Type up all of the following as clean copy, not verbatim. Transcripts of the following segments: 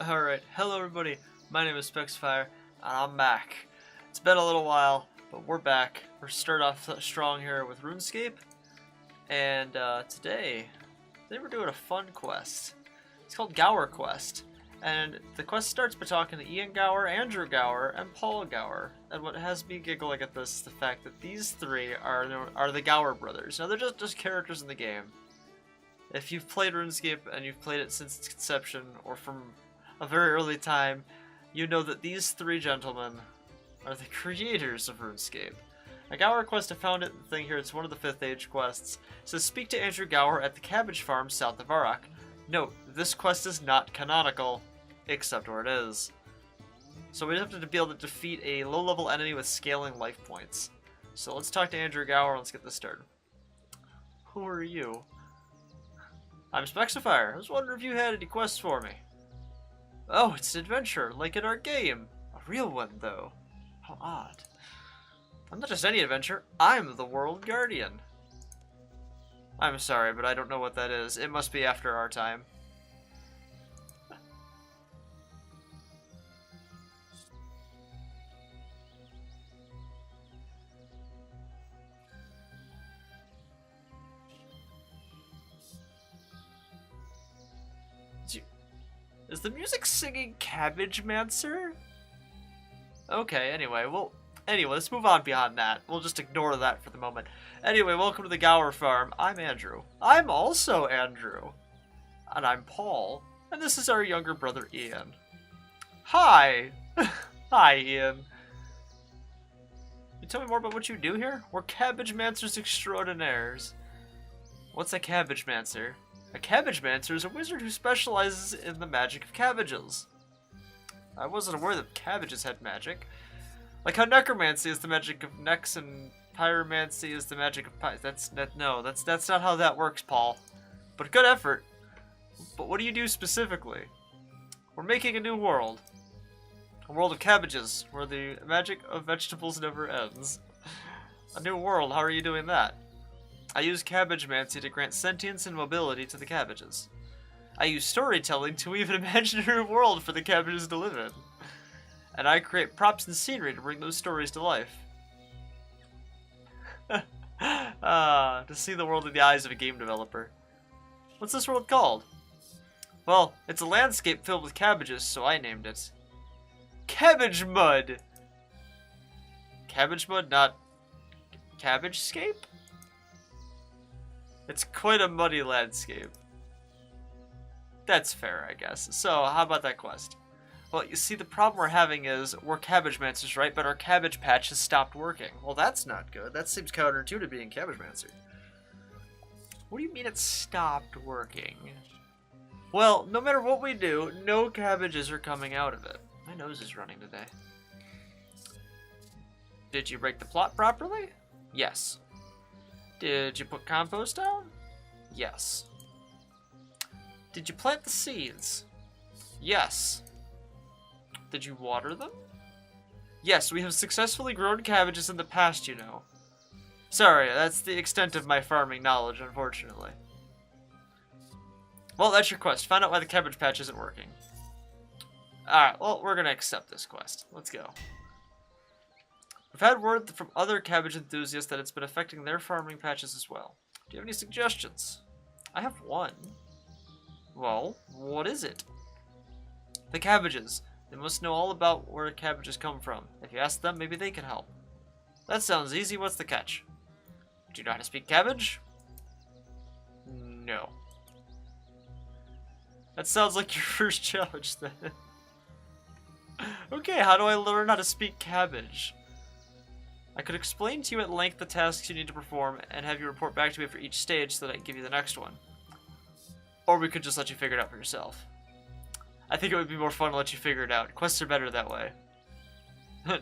Alright, hello everybody, my name is Specsifier, and I'm back. It's been a little while, but we're back. We're starting off strong here with RuneScape, and today we're doing a fun quest. It's called Gower Quest, and the quest starts by talking to Ian Gower, Andrew Gower, and Paul Gower. And what has me giggling at this is the fact that these three are the Gower brothers. Now they're just characters in the game. If you've played RuneScape and you've played it since its conception, or from a very early time, you know that these three gentlemen are the creators of RuneScape. A Gower Quest, I found it, the thing here, it's one of the 5th Age quests. It says, speak to Andrew Gower at the cabbage farm south of Varrock. Note, this quest is not canonical, except where it is. So we have to be able to defeat a low-level enemy with scaling life points. So let's talk to Andrew Gower, let's get this started. Who are you? I'm Specsifier. I was wondering if you had any quests for me. Oh, it's an adventure, like in our game. A real one, though. How odd. I'm not just any adventure, I'm the World Guardian. I'm sorry, but I don't know what that is. It must be after our time. Is the music singing Cabbage Mancer? Okay, anyway, let's move on beyond that. We'll just ignore that for the moment. Anyway, welcome to the Gower Farm. I'm Andrew. I'm also Andrew. And I'm Paul. And this is our younger brother, Ian. Hi! Hi, Ian. Can you tell me more about what you do here? We're Cabbage Mancers extraordinaires. What's a Cabbage Mancer? A Cabbage Mancer is a wizard who specializes in the magic of cabbages. I wasn't aware that cabbages had magic. Like how necromancy is the magic of necks and pyromancy is the magic of pies. That's not how that works, Paul. But good effort. But what do you do specifically? We're making a new world. A world of cabbages, where the magic of vegetables never ends. A new world, how are you doing that? I use cabbage mancy to grant sentience and mobility to the cabbages. I use storytelling to weave an imaginary world for the cabbages to live in. And I create props and scenery to bring those stories to life. To see the world in the eyes of a game developer. What's this world called? Well, it's a landscape filled with cabbages, so I named it Cabbage Mud! Cabbage Mud, not Cabbagescape? It's quite a muddy landscape. That's fair, I guess. So, how about that quest? Well, you see, the problem we're having is we're cabbage mancers, right? But our cabbage patch has stopped working. Well, that's not good. That seems counterintuitive to being cabbage mancer. What do you mean it stopped working? Well, no matter what we do, no cabbages are coming out of it. My nose is running today. Did you break the plot properly? Yes. Did you put compost down? Yes. Did you plant the seeds? Yes. Did you water them? Yes, we have successfully grown cabbages in the past, you know. Sorry, that's the extent of my farming knowledge, unfortunately. Well, that's your quest. Find out why the cabbage patch isn't working. Alright, well, we're gonna accept this quest. Let's go. We've had word from other cabbage enthusiasts that it's been affecting their farming patches as well. Do you have any suggestions? I have one. Well, what is it? The cabbages. They must know all about where cabbages come from. If you ask them, maybe they can help. That sounds easy. What's the catch? Do you know how to speak cabbage? No. That sounds like your first challenge then. Okay, how do I learn how to speak cabbage? I could explain to you at length the tasks you need to perform and have you report back to me for each stage so that I can give you the next one. Or we could just let you figure it out for yourself. I think it would be more fun to let you figure it out. Quests are better that way.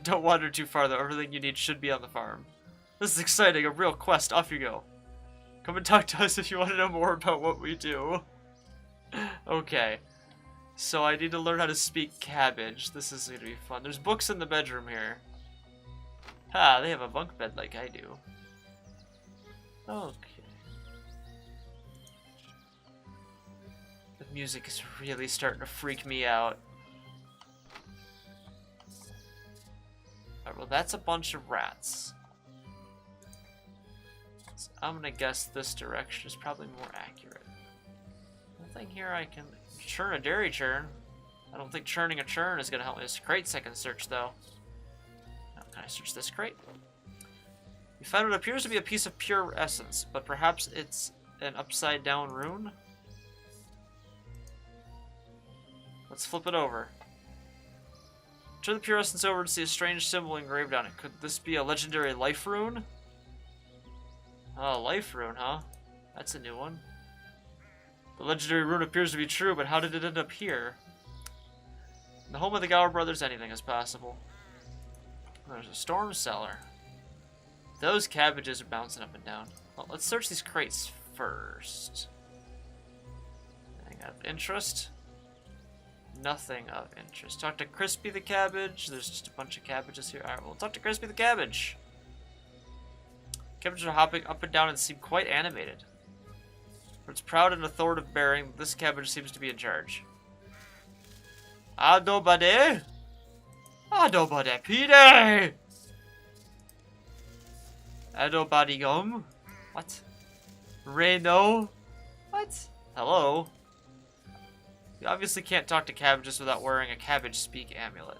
Don't wander too far though, everything you need should be on the farm. This is exciting, a real quest, off you go. Come and talk to us if you want to know more about what we do. Okay. So I need to learn how to speak cabbage. This is going to be fun. There's books in the bedroom here. Ha, they have a bunk bed like I do. Okay. The music is really starting to freak me out. Alright, well, that's a bunch of rats. So I'm gonna guess this direction is probably more accurate. Nothing here I can churn a dairy churn. I don't think churning a churn is gonna help me. This crates I can search though. Now, can I search this crate? You find what appears to be a piece of pure essence, but perhaps it's an upside down rune? Let's flip it over. Turn the pure essence over to see a strange symbol engraved on it. Could this be a legendary life rune? Oh, life rune, huh? That's a new one. The legendary rune appears to be true, but how did it end up here? In the home of the Gower brothers, anything is possible. There's a storm cellar. Those cabbages are bouncing up and down. Well, let's search these crates first. Anything of interest? Nothing of interest. Talk to Crispy the cabbage. There's just a bunch of cabbages here. Alright, we'll talk to Crispy the cabbage. Cabbages are hopping up and down and seem quite animated. For its proud and authoritative bearing, this cabbage seems to be in charge. Adobade? Adobade pide! Adobadigum? What? Reno? What? Hello? You obviously can't talk to cabbages without wearing a cabbage speak amulet.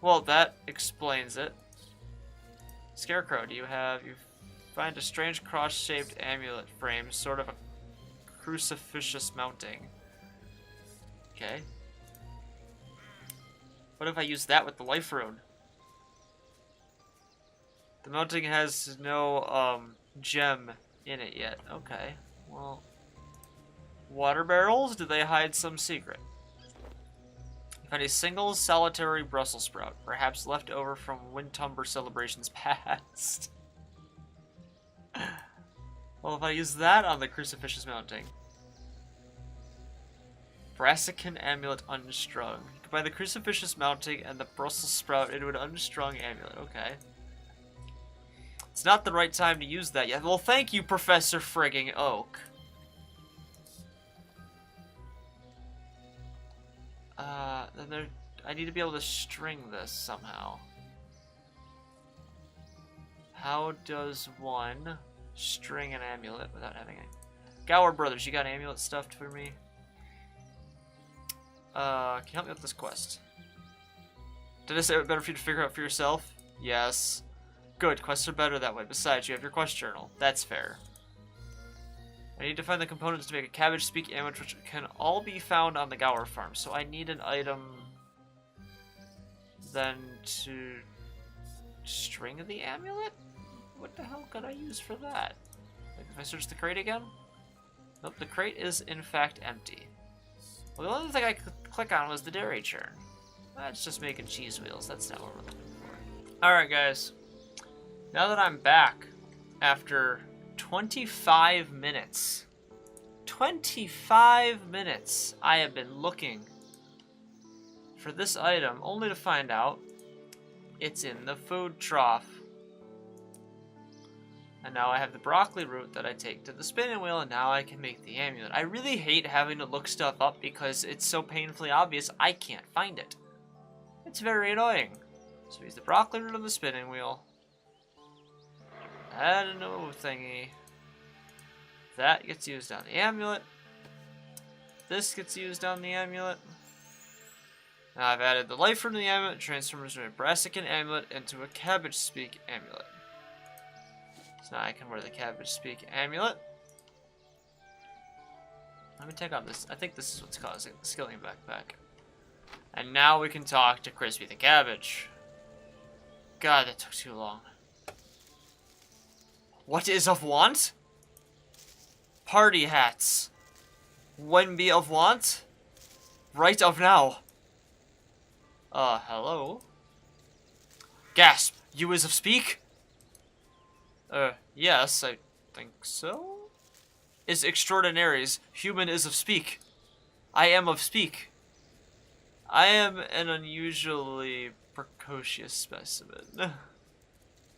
Well, that explains it. Scarecrow, you find a strange cross-shaped amulet frame, sort of a crucifixus mounting. Okay. What if I use that with the life rune? The mounting has no, gem in it yet. Okay, well... Water barrels? Do they hide some secret? You find a single solitary Brussels sprout, perhaps left over from Windtumber celebrations past. Well, if I use that on the crucifixus mounting. Brassican amulet unstrung. You can buy the crucifixus mounting and the Brussels sprout into an unstrung amulet. Okay. It's not the right time to use that yet. Well, thank you, Professor Frigging Oak. Then I need to be able to string this somehow. How does one string an amulet without having it? Gower brothers, you got amulet stuffed for me? Can you help me with this quest? Did I say it better for you to figure out for yourself? Yes. Good, quests are better that way. Besides, you have your quest journal. That's fair. I need to find the components to make a cabbage speak amulet, which can all be found on the Gower farm. So I need an item then to string the amulet? What the hell could I use for that? Like if I search the crate again? Nope, the crate is in fact empty. Well, the only thing I could click on was the dairy churn. That's just making cheese wheels. That's not what we're looking for. Alright guys, now that I'm back after 25 minutes. 25 minutes I have been looking for this item, only to find out it's in the food trough. And now I have the broccoli root that I take to the spinning wheel, and now I can make the amulet. I really hate having to look stuff up because it's so painfully obvious I can't find it. It's very annoying. So use the broccoli root on the spinning wheel. Add a new thingy. That gets used on the amulet. This gets used on the amulet. Now I've added the life rune to the amulet, transforms from a brassican amulet into a cabbage speak amulet. So now I can wear the cabbage speak amulet. Let me take off this. I think this is what's causing the skilling backpack. And now we can talk to Crispy the cabbage. God, that took too long. What is of want? Party hats. When be of want? Right of now. Hello? Gasp! You is of speak? Yes, I think so? Is extraordinaries. Human is of speak. I am of speak. I am an unusually precocious specimen.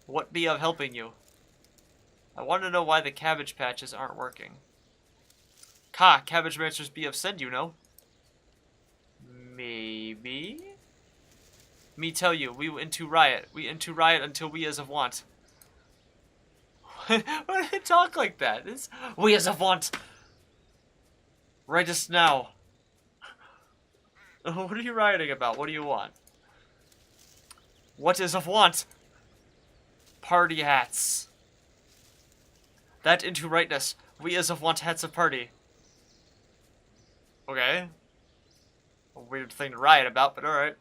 What be of helping you? I want to know why the cabbage patches aren't working. Cabbage ranchers be of send, you know. Maybe? Me tell you, we into riot. We into riot until we as of want. Why do they talk like that? It's, we as of want. Right us now. What are you rioting about? What do you want? What is of want? Party hats. That into rightness. We as of want hats of party. Okay. A weird thing to riot about, but alright.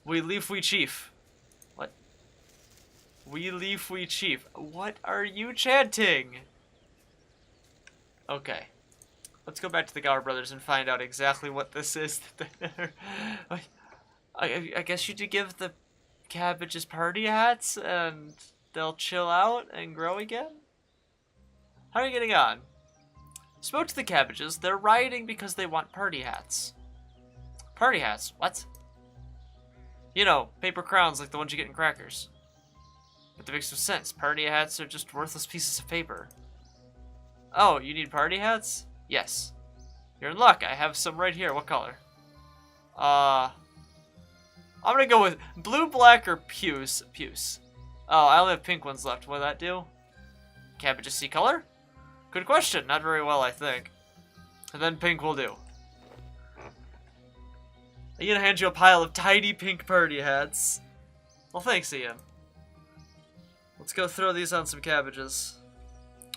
We leave we chief. What? We leave we chief. What are you chanting? Okay. Let's go back to the Gower brothers and find out exactly what this is. I guess you could give the cabbages party hats and they'll chill out and grow again? How are you getting on? Spoke to the cabbages. They're rioting because they want party hats. Party hats? What? You know, paper crowns like the ones you get in crackers. But that makes no sense. Party hats are just worthless pieces of paper. Oh, you need party hats? Yes. You're in luck. I have some right here. What color? I'm gonna go with blue, black, or puce. Puce. Oh, I only have pink ones left. What'll that do? Cabbages see color? Good question. Not very well, I think. And then pink will do. I'm gonna hand you a pile of tiny pink party hats. Well, thanks, Ian. Let's go throw these on some cabbages.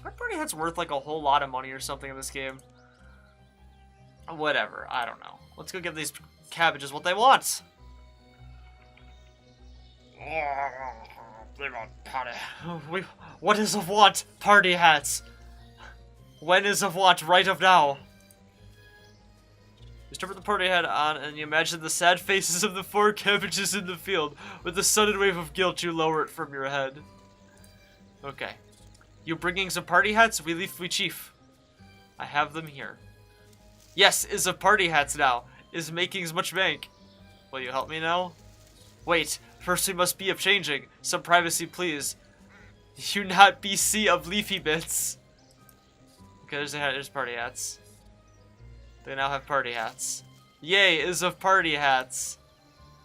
Are party hats worth like a whole lot of money or something in this game? Whatever, I don't know. Let's go give these cabbages what they want. What is of want? Party hats. When is of want? Right of now. You strip the party hat on and you imagine the sad faces of the 4 cabbages in the field. With a sudden wave of guilt, you lower it from your head. Okay. You bringing some party hats? We leave we chief. I have them here. Yes, is of party hats now. Is makings much bank. Will you help me now? Wait, first we must be of changing. Some privacy, please. You not BC of leafy bits. Okay, there's party hats. They now have party hats. Yay, is of party hats.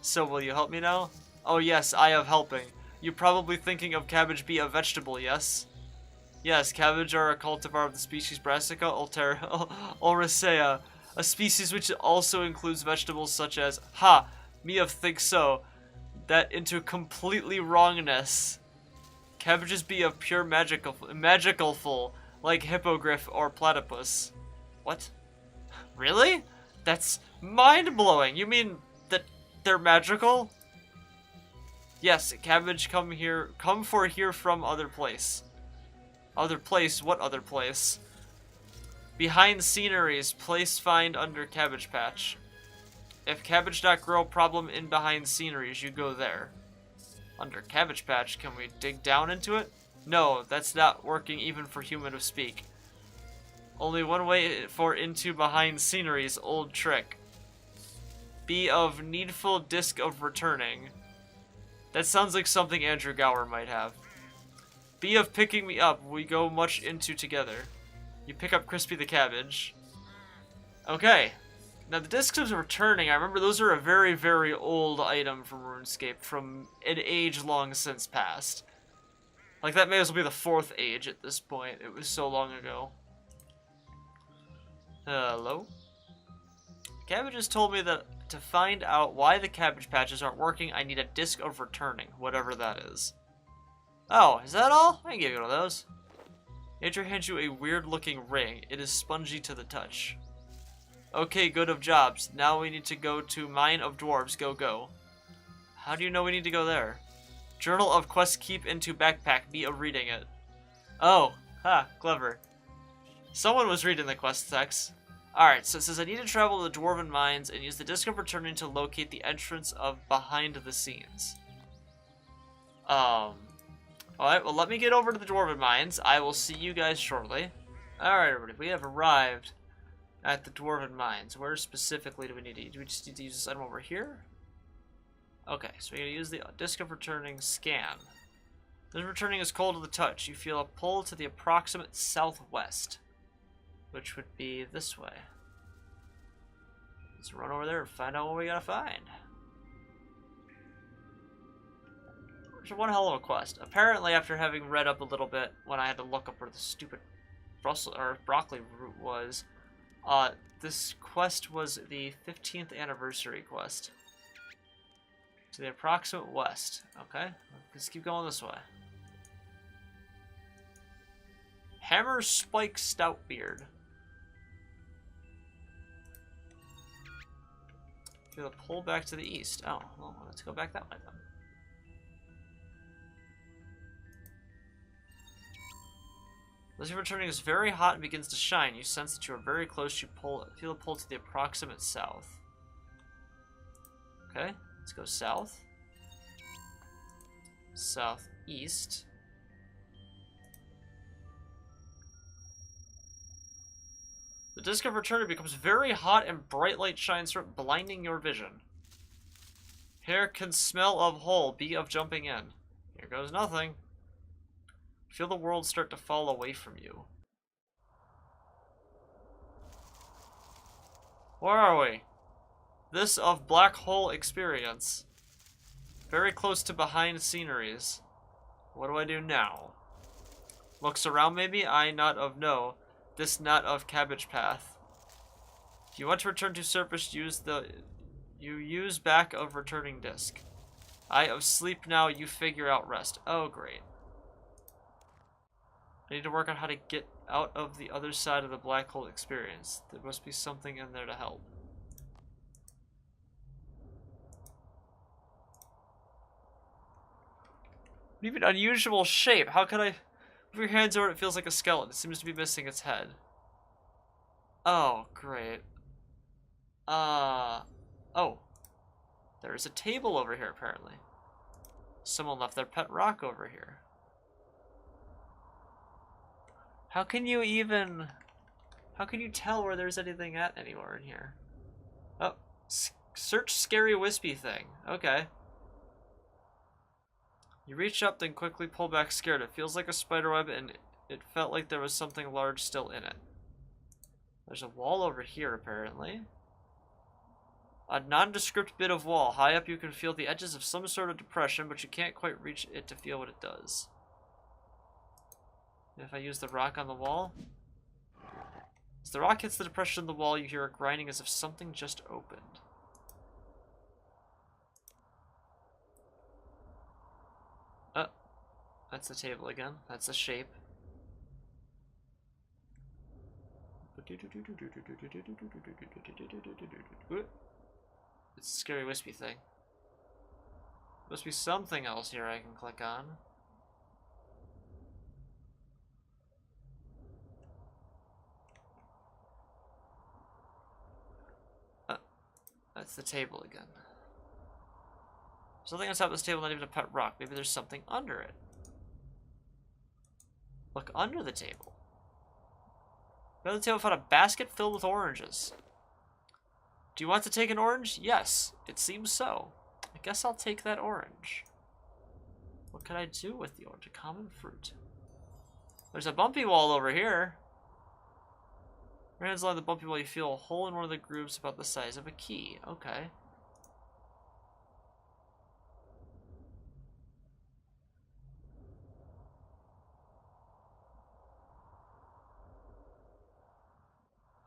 So will you help me now? Oh yes, I have helping. You probably thinking of cabbage be a vegetable, yes? Yes, cabbage are a cultivar of the species Brassica ulricea, a species which also includes vegetables such as, ha, me of think so, that into completely wrongness. Cabbages be of pure magical full, like hippogriff or platypus. What? Really? That's mind-blowing. You mean that they're magical? Yes, cabbage come for here from other place. Other place? What other place? Behind sceneries, place find under cabbage patch. If cabbage not grow problem in behind sceneries, you go there. Under cabbage patch, can we dig down into it? No, that's not working even for human of speak. Only one way for into behind sceneries, old trick. Be of needful disc of returning. That sounds like something Andrew Gower might have. Be of picking me up, we go much into together. You pick up Crispy the cabbage. Okay. Now the discs of returning, I remember those are a very, very old item from RuneScape from an age long since past. Like that may as well be the 4th age at this point. It was so long ago. Hello? Cabbages told me that to find out why the cabbage patches aren't working, I need a disc of returning, whatever that is. Oh, is that all? I can give you one of those. Nature hands you a weird-looking ring. It is spongy to the touch. Okay, good of jobs. Now we need to go to Mine of Dwarves. Go, go. How do you know we need to go there? Journal of Quest keep into backpack. Be of reading it. Oh, ha, clever. Someone was reading the quest text. Alright, so it says I need to travel to the Dwarven Mines and use the Disc of Returning to locate the entrance of Behind the Scenes. Alright, well let me get over to the Dwarven Mines. I will see you guys shortly. Alright everybody, we have arrived at the Dwarven Mines. Where specifically do we need to use? Do we just need to use this item over here? Okay, so we're going to use the Disc of Returning scan. This returning is cold to the touch. You feel a pull to the approximate southwest, which would be this way. Let's run over there and find out what we gotta find. Which is one hell of a quest. Apparently, after having read up a little bit when I had to look up where the stupid Brussels or broccoli root was, this quest was the 15th anniversary quest. To the approximate west. Okay, let's keep going this way. Hammer Spike Stoutbeard. Feel a pull back to the east. Oh, well, let's go back that way then. As returning is very hot and begins to shine. You sense that you are very close. You feel a pull to the approximate south. Okay, let's go south. Southeast. The disk of returning becomes very hot and bright light shines through it, blinding your vision. Hair can smell of hole, be of jumping in. Here goes nothing. Feel the world start to fall away from you. Where are we? This of black hole experience. Very close to behind sceneries. What do I do now? Looks around maybe? I not of no. This not of cabbage path. If you want to return to surface, use back of returning disk. I of sleep now, you figure out rest. Oh great. I need to work on how to get out of the other side of the black hole experience. There must be something in there to help. Even unusual shape. How could I... Move your hands over it, feels like a skeleton. It seems to be missing its head. Oh, great. Oh. There's a table over here, apparently. Someone left their pet rock over here. How can you even... How can you tell where there's anything at anywhere in here? Oh. Search scary wispy thing. Okay. You reach up, then quickly pull back scared. It feels like a spiderweb, and it felt like there was something large still in it. There's a wall over here, apparently. A nondescript bit of wall. High up you can feel the edges of some sort of depression, but you can't quite reach it to feel what it does. If I use the rock on the wall... As the rock hits the depression in the wall, you hear a grinding as if something just opened. That's the table again. That's the shape. It's a scary wispy thing. Must be something else here I can click on. That's the table again. Something on top of this table, not even a pet rock. Maybe there's something under it. Look under the table. Under the table found a basket filled with oranges. Do you want to take an orange? Yes, it seems so. I guess I'll take that orange. What can I do with the orange? A common fruit. There's a bumpy wall over here. Your hands along the bumpy wall, you feel a hole in one of the grooves about the size of a key. Okay.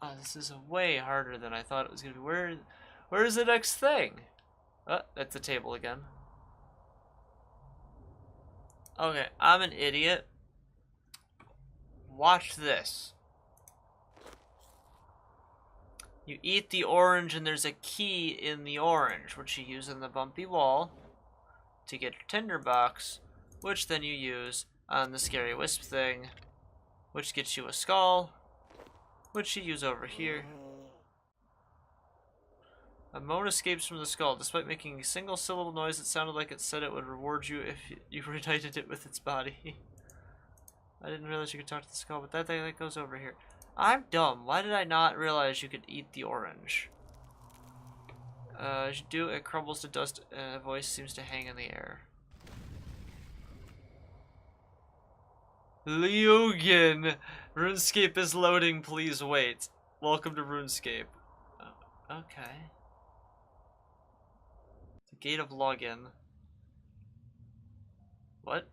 Oh, this is way harder than I thought it was going to be. Where's the next thing? Oh, that's the table again. Okay, I'm an idiot. Watch this. You eat the orange and there's a key in the orange, which you use in the bumpy wall to get your tinderbox, which then you use on the scary wisp thing, which gets you a skull, which you use over here. A moan escapes from the skull. Despite making a single syllable noise, it sounded like it said it would reward you if you reunited it with its body. I didn't realize you could talk to the skull, but that thing that goes over here. I'm dumb. Why did I not realize you could eat the orange? As you do, it crumbles to dust and a voice seems to hang in the air. Liugin! RuneScape is loading, please wait. Welcome to RuneScape. Oh, Okay. The gate of login. What?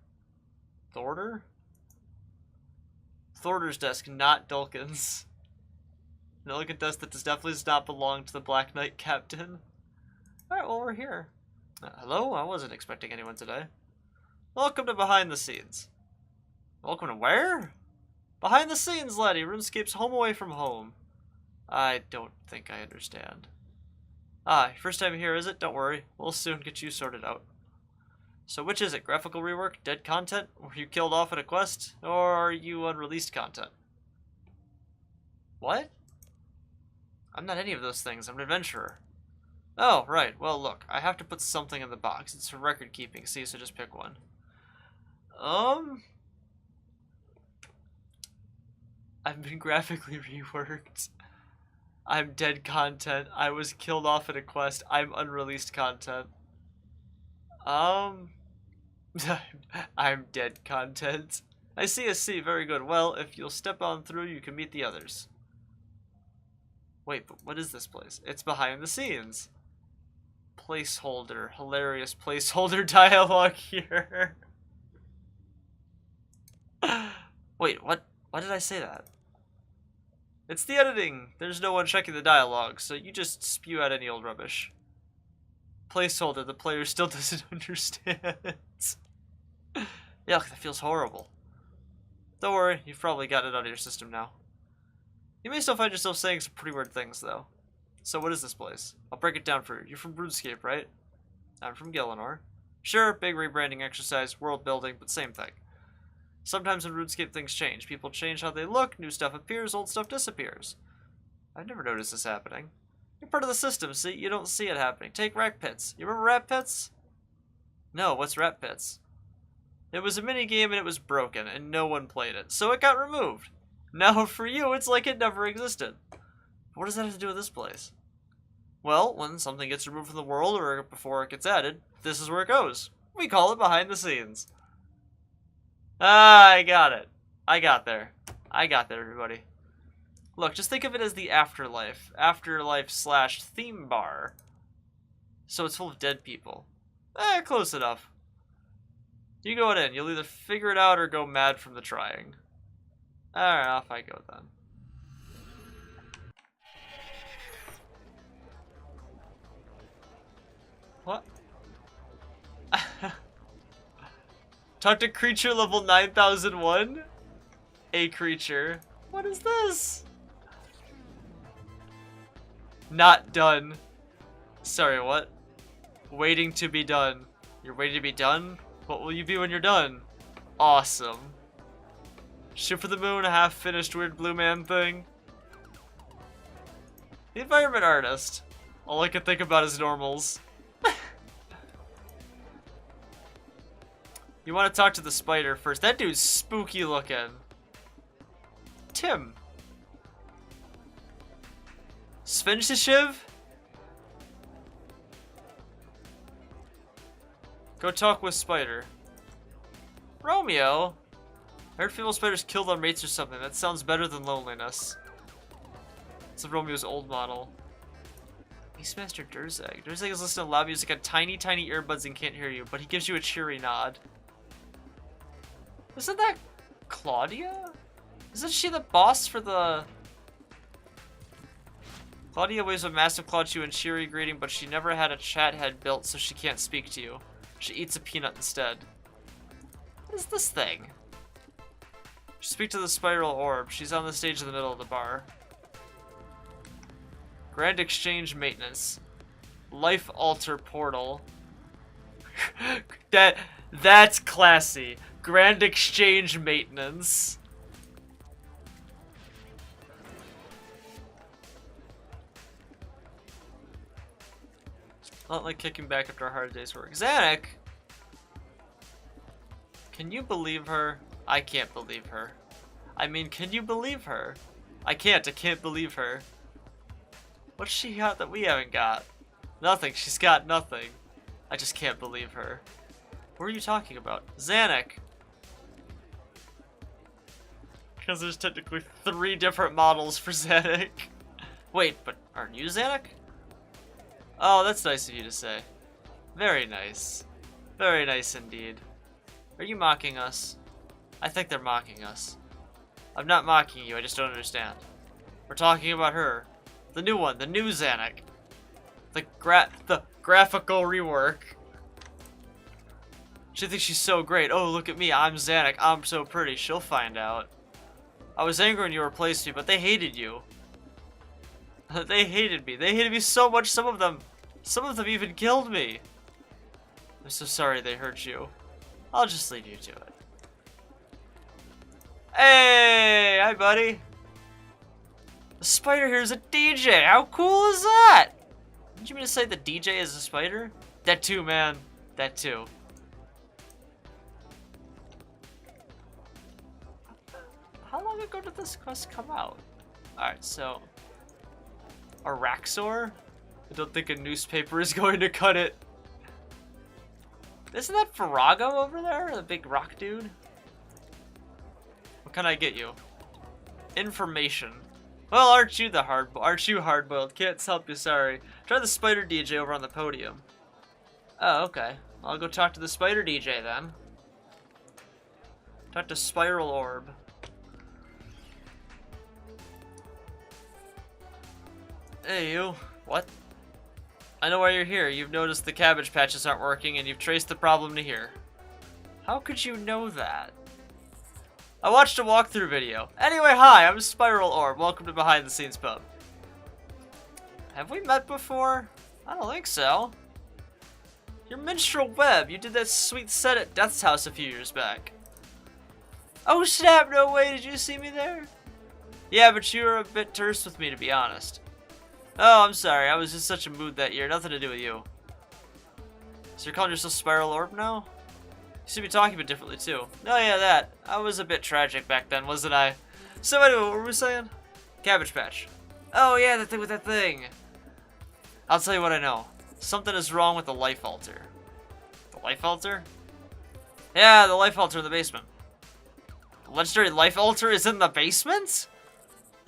Thorder? Thorder's desk, not Dulkin's. An elegant desk that definitely does not belong to the Black Knight Captain. Alright, well, we're here. Hello? I wasn't expecting anyone today. Welcome to Behind the Scenes. Welcome to where? Behind the scenes, laddie. RuneScape's home away from home. I don't think I understand. Ah, first time here, is it? Don't worry. We'll soon get you sorted out. So which is it? Graphical rework? Dead content? Were you killed off at a quest? Or are you unreleased content? What? I'm not any of those things. I'm an adventurer. Oh, right. Well, look. I have to put something in the box. It's for record keeping, see, so just pick one. I've been graphically reworked. I'm dead content. I was killed off at a quest. I'm unreleased content. I'm dead content. I see a C. Very good. Well, if you'll step on through, you can meet the others. Wait, but what is this place? It's behind the scenes. Placeholder. Hilarious placeholder dialogue here. Wait, what? Why did I say that? It's the editing. There's no one checking the dialogue, so you just spew out any old rubbish. Placeholder, the player still doesn't understand. Yuck, that feels horrible. Don't worry, you've probably gotten it out of your system now. You may still find yourself saying some pretty weird things, though. So what is this place? I'll break it down for you. You're from RuneScape, right? I'm from Gielinor. Sure, big rebranding exercise, world building, but same thing. Sometimes in RuneScape things change. People change how they look, new stuff appears, old stuff disappears. I've never noticed this happening. You're part of the system, see? You don't see it happening. Take Rat Pits. You remember Rat Pits? No, what's Rat Pits? It was a minigame and it was broken, and no one played it, so it got removed. Now for you, it's like it never existed. What does that have to do with this place? Well, when something gets removed from the world, or before it gets added, this is where it goes. We call it behind the scenes. Ah, I got it. I got there. I got there, everybody. Look, just think of it as the afterlife. Afterlife/theme bar. So it's full of dead people. Close enough. You go in. You'll either figure it out or go mad from the trying. Alright, off I go then. What? Talk to creature level 9001? A creature. What is this? Not done. Sorry, what? Waiting to be done. You're waiting to be done? What will you be when you're done? Awesome. Shoot for the moon, half finished weird blue man thing. The environment artist. All I can think about is normals. You want to talk to the spider first. That dude's spooky looking. Tim. Specsifier? Go talk with Spider. Romeo? I heard female spiders killed on mates or something. That sounds better than loneliness. It's Romeo's old model. Beastmaster Durzeg. Durzeg is listening to loud music on tiny, tiny earbuds and can't hear you, but he gives you a cheery nod. Isn't that Claudia? Isn't she the boss for the... Claudia waves a massive claw to you in cheery greeting, but she never had a chat head built, so she can't speak to you. She eats a peanut instead. What is this thing? Speak to the spiral orb. She's on the stage in the middle of the bar. Grand exchange maintenance. Life altar portal. That's classy. Grand exchange maintenance. Not like kicking back after a hard day's work. Zanuck! Can you believe her? I can't believe her. I mean, can you believe her? I can't believe her. What's she got that we haven't got? Nothing. She's got nothing. I just can't believe her. What are you talking about? Zanuck! Because there's technically 3 different models for Zanuck. Wait, but aren't you Zanuck? Oh, that's nice of you to say. Very nice. Very nice indeed. Are you mocking us? I think they're mocking us. I'm not mocking you, I just don't understand. We're talking about her. The new one, the new Zanuck. The graphical rework. She thinks she's so great. Oh, look at me, I'm Zanuck. I'm so pretty. She'll find out. I was angry when you replaced me, but they hated you. They hated me. They hated me so much, some of them even killed me. I'm so sorry they hurt you. I'll just leave you to it. Hey, hi buddy. The spider here is a DJ. How cool is that? Did you mean to say the DJ is a spider? That too, man. That too. How long ago did this quest come out? Alright, so... Araxor? I don't think a newspaper is going to cut it. Isn't that Farago over there? The big rock dude? What can I get you? Information. Well, aren't you hard-boiled? Can't help you, sorry. Try the spider DJ over on the podium. Oh, okay. I'll go talk to the spider DJ then. Talk to Spiral Orb. Hey, you. What? I know why you're here. You've noticed the cabbage patches aren't working, and you've traced the problem to here. How could you know that? I watched a walkthrough video. Anyway, hi, I'm Spiral Orb. Welcome to Behind the Scenes Pub. Have we met before? I don't think so. You're Minstrel Webb. You did that sweet set at Death's House a few years back. Oh snap, no way, did you see me there? Yeah, but you were a bit terse with me, to be honest. Oh, I'm sorry, I was in such a mood that year, nothing to do with you. So you're calling yourself Spiral Orb now? You should be talking a bit differently too. Oh yeah, that. I was a bit tragic back then, wasn't I? So anyway, what were we saying? Cabbage Patch. Oh yeah, that thing with that thing. I'll tell you what I know. Something is wrong with the life altar. The life altar? Yeah, the life altar in the basement. The legendary life altar is in the basement?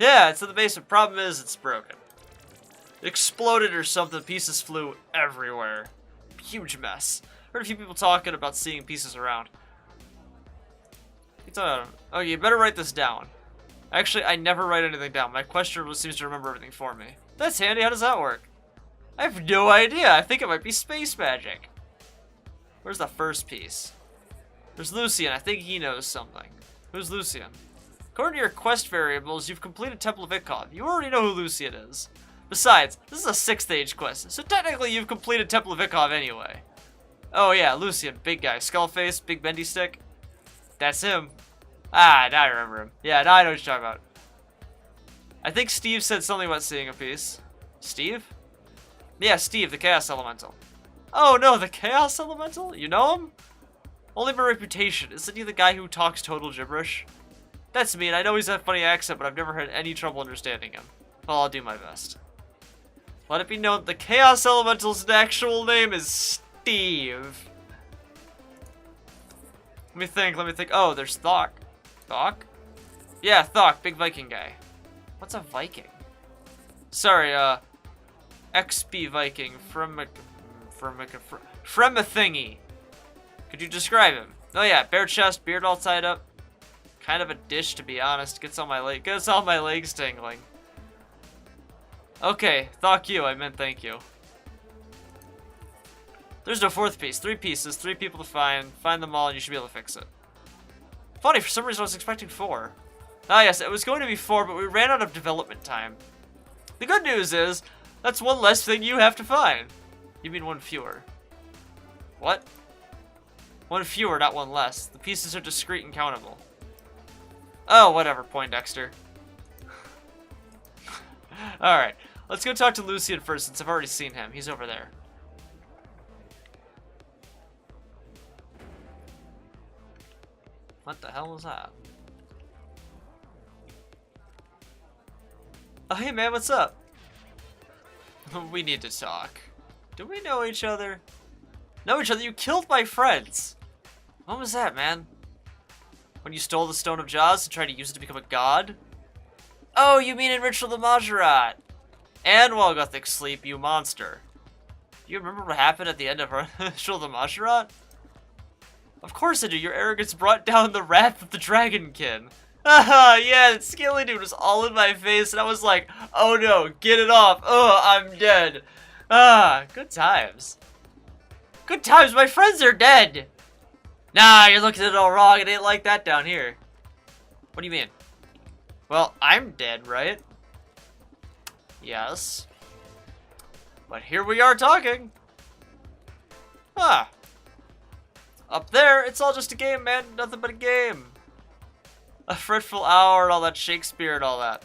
Yeah, it's in the basement. Problem is, it's broken. It exploded or something. Pieces flew everywhere. Huge mess. Heard a few people talking about seeing pieces around. Oh, you better write this down. Actually, I never write anything down. My questioner seems to remember everything for me. That's handy. How does that work? I have no idea. I think it might be space magic. Where's the first piece? There's Lucian. I think he knows something. Who's Lucian? According to your quest variables, you've completed Temple of Ikov. You already know who Lucian is. Besides, this is a 6th age quest, so technically you've completed Temple of Ikov anyway. Oh yeah, Lucian, big guy, skull face, big bendy stick. That's him. Ah, now I remember him. Yeah, now I know what you're talking about. I think Steve said something about seeing a piece. Steve? Yeah, Steve, the Chaos Elemental. Oh no, the Chaos Elemental? You know him? Only by reputation. Isn't he the guy who talks total gibberish? That's mean. I know he's a funny accent, but I've never had any trouble understanding him. Well, I'll do my best. Let it be known that the Chaos Elemental's actual name is Steve. Let me think. Oh, there's Thok. Thok? Yeah, Thok, big Viking guy. What's a Viking? Sorry, XP Viking from a thingy. Could you describe him? Oh yeah, bare chest, beard all tied up. Kind of a dish, to be honest. Gets all my legs tingling. Okay, Thok you, I meant thank you. There's no 4th piece. 3 pieces, 3 people to find. Find them all and you should be able to fix it. Funny, for some reason I was expecting 4. Ah yes, it was going to be 4, but we ran out of development time. The good news is, that's one less thing you have to find. You mean 1 fewer. What? 1 fewer, not 1 less. The pieces are discrete and countable. Oh, whatever, Poindexter. Alright, let's go talk to Lucian first since I've already seen him. He's over there. What the hell was that? Oh, hey man, what's up? We need to talk. Do we know each other? Know each other? You killed my friends! When was that, man? When you stole the Stone of Jaws and tried to use it to become a god? Oh, you mean in Ritual of the Majorat! And while Gothic sleep, you monster. Do you remember what happened at the end of Ritual of the Masharat? Of course I do. Your arrogance brought down the wrath of the Dragonkin. Haha, yeah, that scaly dude was all in my face, and I was like, oh no, get it off. Oh, I'm dead. Ah, good times. Good times, my friends are dead. Nah, you're looking at it all wrong. It ain't like that down here. What do you mean? Well, I'm dead, right? Yes. But here we are talking. Huh. Up there, it's all just a game, man. Nothing but a game. A fretful hour and all that Shakespeare and all that.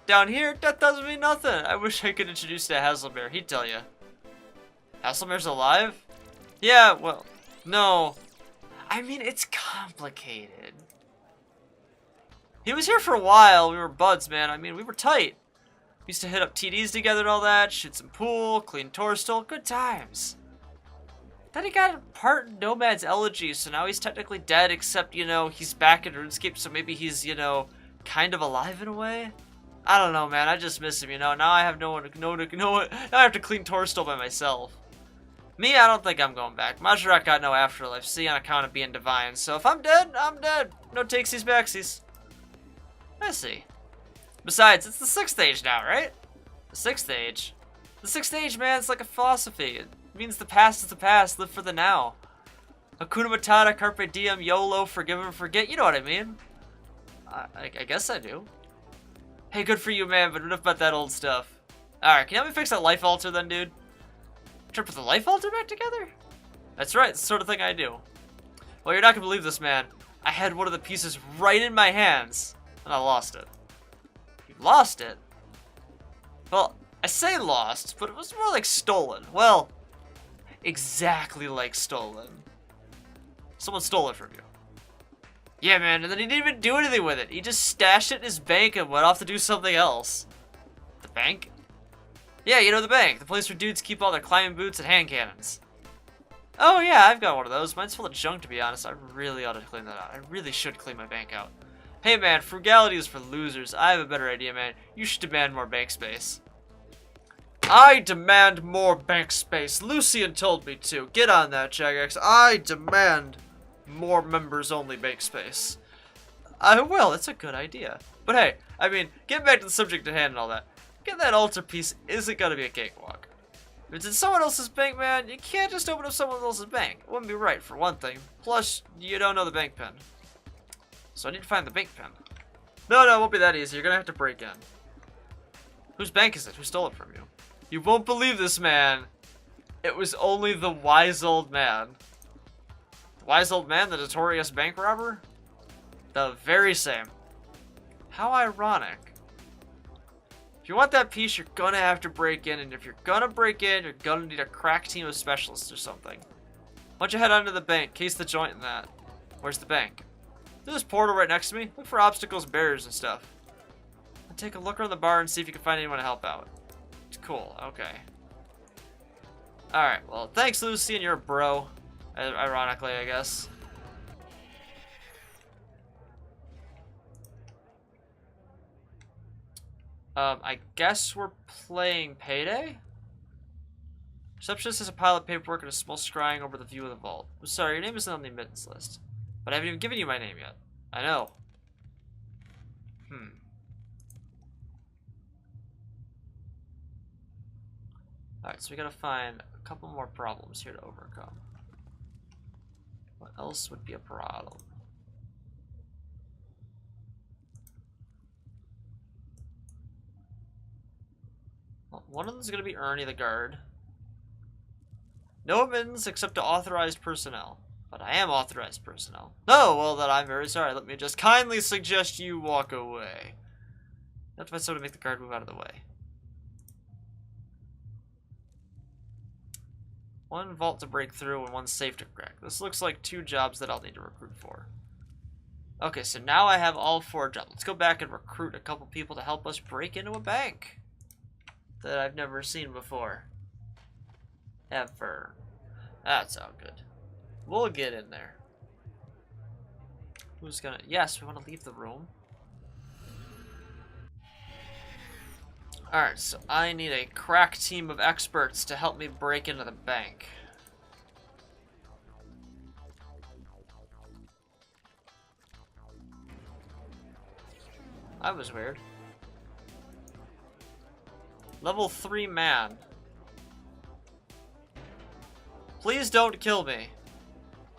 Down here, that doesn't mean nothing. I wish I could introduce you to Hasselbear. He'd tell you. Hasselbear's alive? Yeah, well, no. I mean, it's complicated. He was here for a while. We were buds, man. I mean, we were tight. We used to hit up TDs together and all that. Shoot some pool, clean Torstol. Good times. Then he got part in Nomad's Elegy, so now he's technically dead, except, you know, he's back in RuneScape, so maybe he's, you know, kind of alive in a way? I don't know, man. I just miss him, you know. Now I have no one to know. Now I have to clean Torstol by myself. Me, I don't think I'm going back. Majorak got no afterlife, see, on account of being divine. So if I'm dead, I'm dead. No takesies backsies. I see. Besides, it's the 6th age now, right? The 6th age. The 6th age, man, it's like a philosophy. It means the past is the past, live for the now. Hakuna Matata, Carpe Diem, YOLO, forgive and forget, you know what I mean. I guess I do. Hey, good for you, man, but enough about that old stuff. Alright, can you help me fix that life altar then, dude? Try to put the life altar back together? That's right, it's the sort of thing I do. Well, you're not gonna believe this, man. I had one of the pieces right in my hands, and I lost it. You lost it? Well, I say lost, but it was more like stolen. Well, exactly like stolen. Someone stole it from you. Yeah, man, and then he didn't even do anything with it. He just stashed it in his bank and went off to do something else. The bank? Yeah, you know the bank. The place where dudes keep all their climbing boots and hand cannons. Oh yeah, I've got one of those. Mine's full of junk, to be honest. I really ought to clean that out. I really should clean my bank out. Hey man, frugality is for losers. I have a better idea, man. You should demand more bank space. I demand more bank space. Lucian told me to. Get on that, Jagex. I demand more members-only bank space. I will. It's a good idea. But hey, I mean, getting back to the subject at hand and all that. Get that altar piece isn't gonna be a cakewalk. If it's in someone else's bank, man, you can't just open up someone else's bank. It wouldn't be right, for one thing. Plus, you don't know the bank pin. So I need to find the bank pin. No, it won't be that easy. You're gonna have to break in. Whose bank is it? Who stole it from you? You won't believe this, man. It was only the wise old man. The wise old man, the notorious bank robber? The very same. How ironic. If you want that piece, you're gonna have to break in, and if you're gonna break in, you're gonna need a crack team of specialists or something. Why don't you head on to the bank, case the joint in that. Where's the bank? There's this portal right next to me. Look for obstacles, barriers, and stuff. And take a look around the bar and see if you can find anyone to help out. It's cool, okay. Alright, well, thanks, Lucy, and you're a bro. Ironically, I guess. I guess we're playing Payday? Receptionist has a pile of paperwork and a small scrying over the view of the vault. I'm sorry, your name isn't on the admittance list. But I haven't even given you my name yet. I know. Alright, so we gotta find a couple more problems here to overcome. What else would be a problem? Well, one of them is going to be Ernie the guard. No admittance except to authorized personnel. But I am authorized personnel. No, well then I'm very sorry. Let me just kindly suggest you walk away. You have to find someone to make the guard move out of the way. One vault to break through and one safe to crack. This looks like 2 jobs that I'll need to recruit for. Okay, so now I have all 4 jobs. Let's go back and recruit a couple people to help us break into a bank that I've never seen before. Ever. That's all good. We'll get in there. Who's gonna... Yes, we want to leave the room. Alright, so I need a crack team of experts to help me break into the bank. That was weird. Level 3 man. Please don't kill me.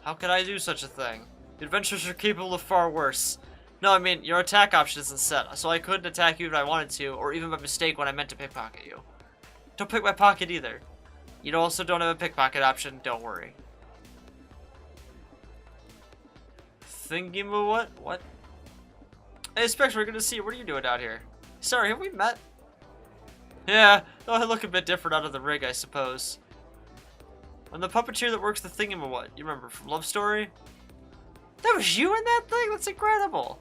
How could I do such a thing? The adventurers are capable of far worse. No, I mean, your attack option isn't set, so I couldn't attack you if I wanted to, or even by mistake when I meant to pickpocket you. Don't pick my pocket either. You also don't have a pickpocket option, don't worry. Thingy-ma-what? What? Hey, Specs, we're gonna see you. What are you doing out here? Sorry, have we met? Yeah, though I look a bit different out of the rig, I suppose. I'm the puppeteer that works the thingy-ma-what. You remember from Love Story? That was you in that thing? That's incredible.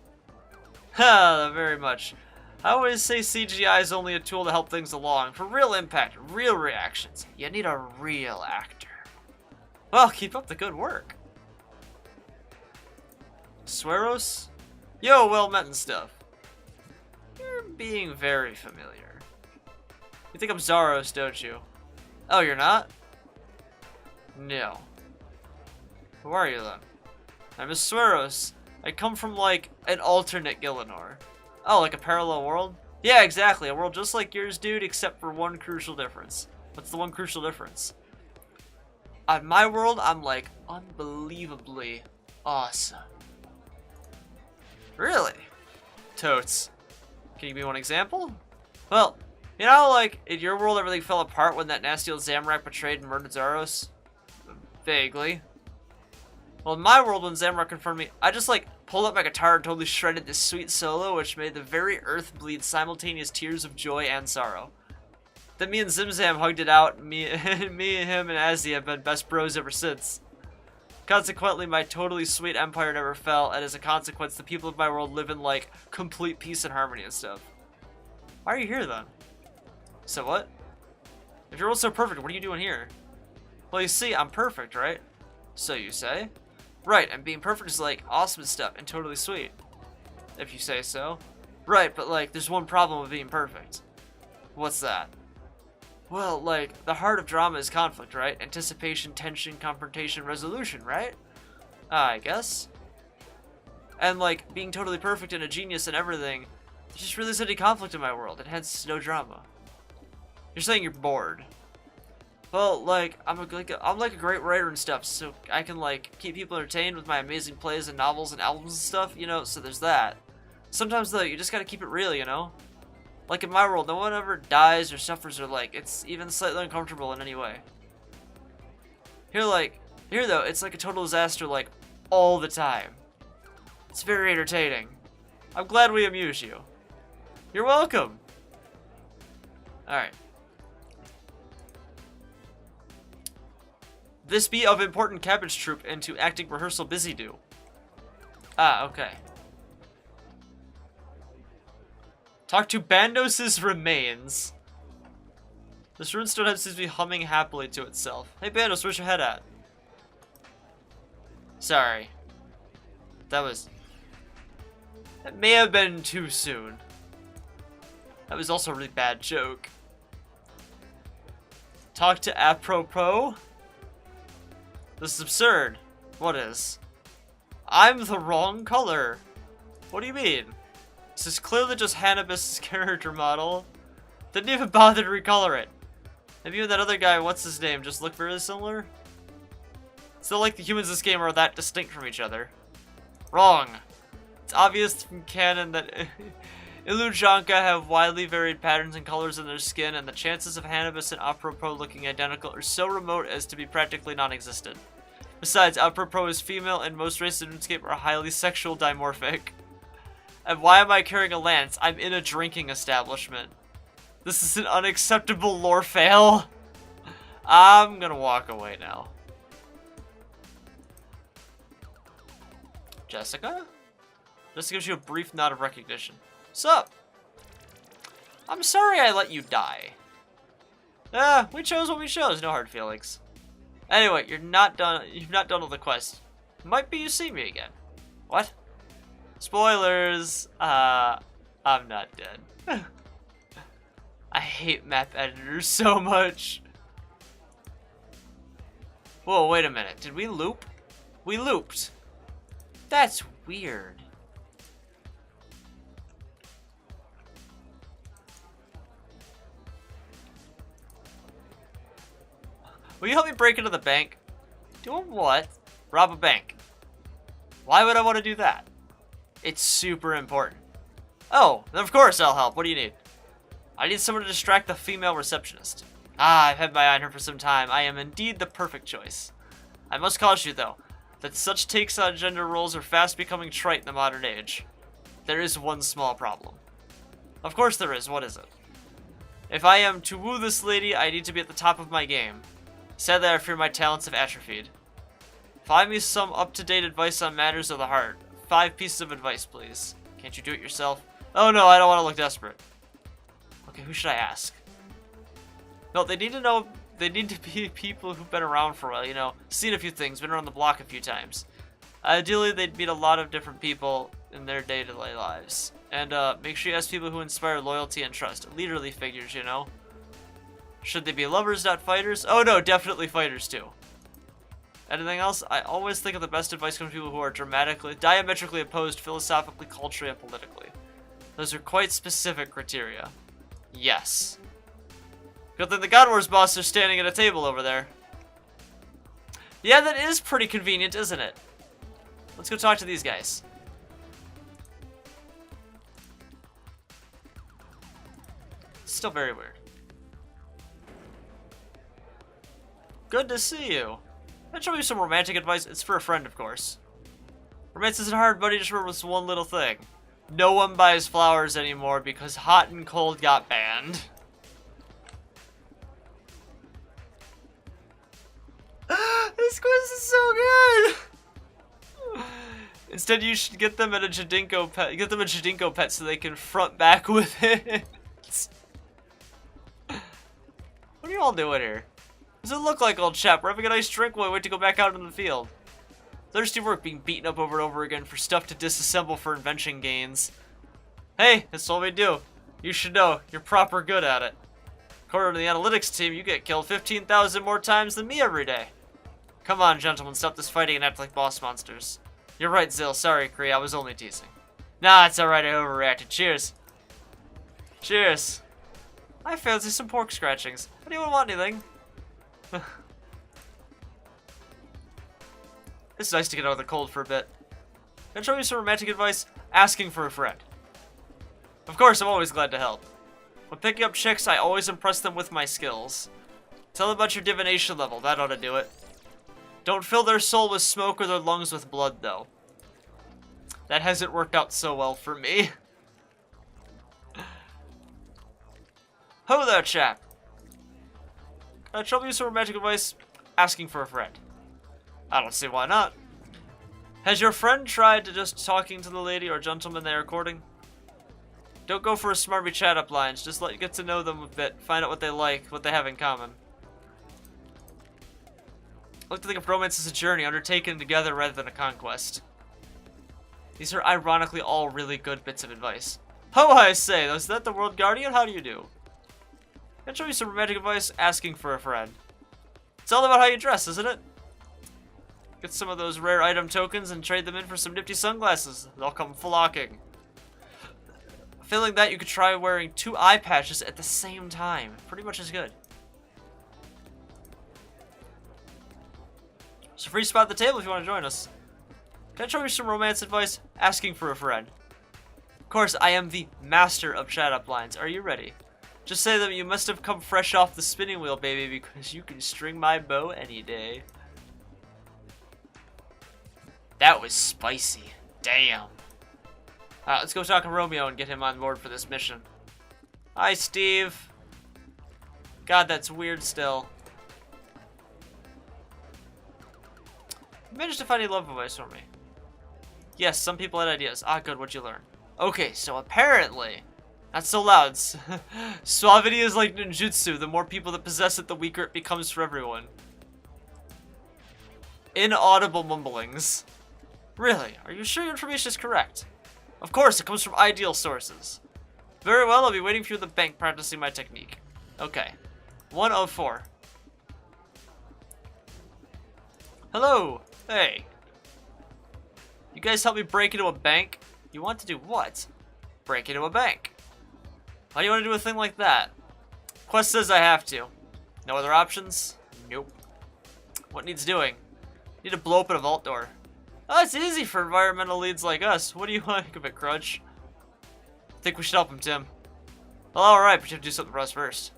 Ha, very much. I always say CGI is only a tool to help things along. For real impact, real reactions, you need a real actor. Well, keep up the good work. Sweros? Yo, well met and stuff. You're being very familiar. You think I'm Zaros, don't you? Oh, you're not? No. Who are you then? I'm a Sweros. I come from, like, an alternate Gillinor. Oh, like a parallel world? Yeah, exactly. A world just like yours, dude, except for one crucial difference. What's the one crucial difference? On my world, I'm, like, unbelievably awesome. Really? Totes. Can you give me one example? Well, you know, like, in your world everything fell apart when that nasty old Zamorak betrayed and murdered Zaros? Vaguely. Well, in my world, when Zamorak confronted me, I just, like, pulled up my guitar and totally shredded this sweet solo, which made the very earth bleed simultaneous tears of joy and sorrow. Then me and Zimzam hugged it out, and me, him, and Azzy have been best bros ever since. Consequently, my totally sweet empire never fell, and as a consequence, the people of my world live in, like, complete peace and harmony and stuff. Why are you here, then? So what? If your world's so perfect, what are you doing here? Well, you see, I'm perfect, right? So you say? Right, and being perfect is, like, awesome and stuff, and totally sweet. If you say so. Right, but, like, there's one problem with being perfect. What's that? Well, like, the heart of drama is conflict, right? Anticipation, tension, confrontation, resolution, right? I guess. And, like, being totally perfect and a genius and everything, there's just really any conflict in my world, and hence no drama. You're saying you're bored. Well, like, I'm like a great writer and stuff, so I can, like, keep people entertained with my amazing plays and novels and albums and stuff, you know, so there's that. Sometimes, though, you just gotta keep it real, you know? Like, in my world, no one ever dies or suffers or, like, it's even slightly uncomfortable in any way. Here, though, it's like a total disaster, like, all the time. It's very entertaining. I'm glad we amuse you. You're welcome. Alright. This be of important cabbage troop into acting rehearsal busy do. Ah, okay. Talk to Bandos' remains. This runestone head seems to be humming happily to itself. Hey Bandos, where's your head at? Sorry. That may have been too soon. That was also a really bad joke. Talk to apropos? This is absurd. What is? I'm the wrong color. What do you mean? This is clearly just Hannibus' character model. Didn't even bother to recolor it. Maybe you and that other guy, what's his name, just look very similar? It's not like the humans in this game are that distinct from each other. Wrong. It's obvious from canon that Ilujanka have widely varied patterns and colors in their skin, and the chances of Hannibus and Apropos looking identical are so remote as to be practically non-existent. Besides, Apropos is female, and most races in RuneScape are highly sexual dimorphic. And why am I carrying a lance? I'm in a drinking establishment. This is an unacceptable lore fail. I'm gonna walk away now. Jessica? Jessica gives you a brief nod of recognition. Sup? I'm sorry I let you die. We chose what we chose. No hard feelings. Anyway, you're not done. You've not done all the quest. Might be you see me again. What? Spoilers. I'm not dead. I hate map editors so much. Whoa, wait a minute. Did we loop? We looped. That's weird. Will you help me break into the bank? Doing what? Rob a bank. Why would I want to do that? It's super important. Oh, of course I'll help. What do you need? I need someone to distract the female receptionist. Ah, I've had my eye on her for some time. I am indeed the perfect choice. I must caution you, though, that such takes on gender roles are fast becoming trite in the modern age. There is one small problem. Of course there is. What is it? If I am to woo this lady, I need to be at the top of my game. Sadly, I fear my talents have atrophied. Find me some up-to-date advice on matters of the heart. 5 pieces of advice, please. Can't you do it yourself? Oh no, I don't want to look desperate. Okay, who should I ask? No, they need to know. They need to be people who've been around for a while, you know, seen a few things, been around the block a few times. Ideally, they'd meet a lot of different people in their day-to-day lives. And make sure you ask people who inspire loyalty and trust. Leaderly figures, you know. Should they be lovers, not fighters? Oh no, definitely fighters too. Anything else? I always think of the best advice comes from people who are diametrically opposed philosophically, culturally, and politically. Those are quite specific criteria. Yes. Good thing the God Wars boss is standing at a table over there. Yeah, that is pretty convenient, isn't it? Let's go talk to these guys. Still very weird. Good to see you. I'll show you some romantic advice. It's for a friend, of course. Romance isn't hard, buddy. Just remember this one little thing. No one buys flowers anymore because hot and cold got banned. This quiz is so good! Instead, you should get them at a Jadinko pet. Get them a Jadinko pet so they can front back with it. What are you all doing here? What does it look like, old chap? We're having a nice drink while we wait to go back out in the field. Thirsty work being beaten up over and over again for stuff to disassemble for invention gains. Hey, that's all we do. You should know, you're proper good at it. According to the analytics team, you get killed 15,000 more times than me every day. Come on, gentlemen, stop this fighting and act like boss monsters. You're right, Zill. Sorry, Kree, I was only teasing. Nah, it's alright, I overreacted. Cheers. Cheers. I fancy some pork scratchings. Anyone want anything? It's nice to get out of the cold for a bit. Can I show you some romantic advice? Asking for a friend. Of course, I'm always glad to help. When picking up chicks, I always impress them with my skills. Tell them about your divination level, that ought to do it. Don't fill their soul with smoke or their lungs with blood, though. That hasn't worked out so well for me. Ho there, chap. Can I trouble you some romantic advice? Asking for a friend. I don't see why not. Has your friend tried to just talking to the lady or gentleman they are courting? Don't go for a smarmy chat-up lines. Just get to know them a bit. Find out what they like, what they have in common. I like to think of romance as a journey undertaken together rather than a conquest. These are ironically all really good bits of advice. Ho, I say, is that the World Guardian? How do you do? Can I show you some romantic advice? Asking for a friend. It's all about how you dress, isn't it? Get some of those rare item tokens and trade them in for some nifty sunglasses. They'll come flocking. Failing that, you could try wearing 2 eye patches at the same time. Pretty much as good. It's a free spot at the table if you want to join us. Can I show you some romance advice? Asking for a friend. Of course, I am the master of chat-up lines. Are you ready? Just say that you must have come fresh off the spinning wheel, baby, because you can string my bow any day. That was spicy. Damn. Let's go talk to Romeo and get him on board for this mission. Hi, Steve. God, that's weird still. You managed to find any love advice for me. Yes, some people had ideas. Ah, good. What'd you learn? Okay, so apparently... Not so loud. Suavity is like ninjutsu. The more people that possess it, the weaker it becomes for everyone. Inaudible mumblings. Really? Are you sure your information is correct? Of course, it comes from ideal sources. Very well, I'll be waiting for you at the bank practicing my technique. Okay. 1 of 4. Hello! Hey. You guys help me break into a bank? You want to do what? Break into a bank. Why do you want to do a thing like that? Quest says I have to. No other options? Nope. What needs doing? Need to blow open a vault door. Oh, it's easy for environmental leads like us. What do you think of it, Crunch? I think we should help him, Tim. Well, alright, but you have to do something for us first.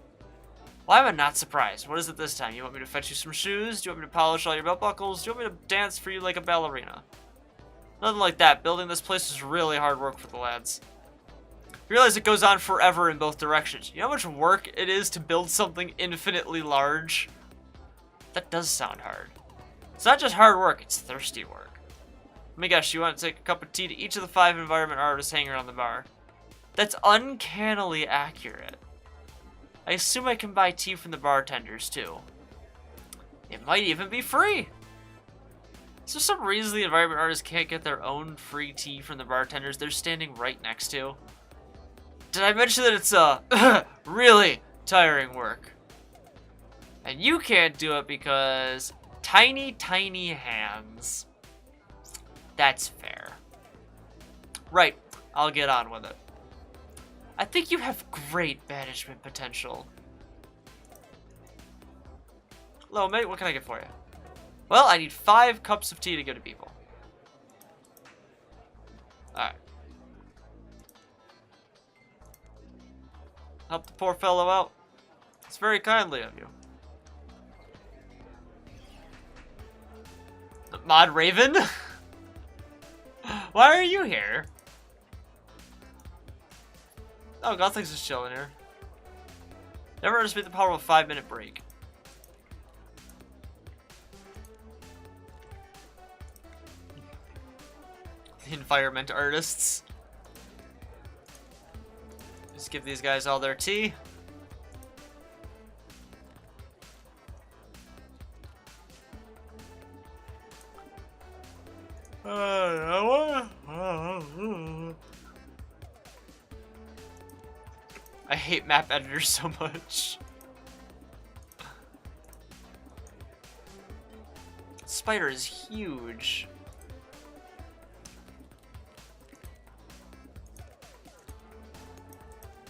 Why am I not surprised? What is it this time? You want me to fetch you some shoes? Do you want me to polish all your belt buckles? Do you want me to dance for you like a ballerina? Nothing like that. Building this place is really hard work for the lads. You realize it goes on forever in both directions. You know how much work it is to build something infinitely large? That does sound hard. It's not just hard work, it's thirsty work. Let me guess, you want to take a cup of tea to each of the 5 environment artists hanging around the bar. That's uncannily accurate. I assume I can buy tea from the bartenders, too. It might even be free! Is there some reason the environment artists can't get their own free tea from the bartenders they're standing right next to? Did I mention that it's, really tiring work? And you can't do it because tiny, tiny hands. That's fair. Right, I'll get on with it. I think you have great management potential. Hello, mate, what can I get for you? Well, I need 5 cups of tea to give to people. Alright. Help the poor fellow out. It's very kindly of you. Mod Raven? Why are you here? Oh, Gothling's just chilling here. Never underestimate the power of a 5-minute break. The environment artists. Just give these guys all their tea. I hate map editors so much. Spider is huge.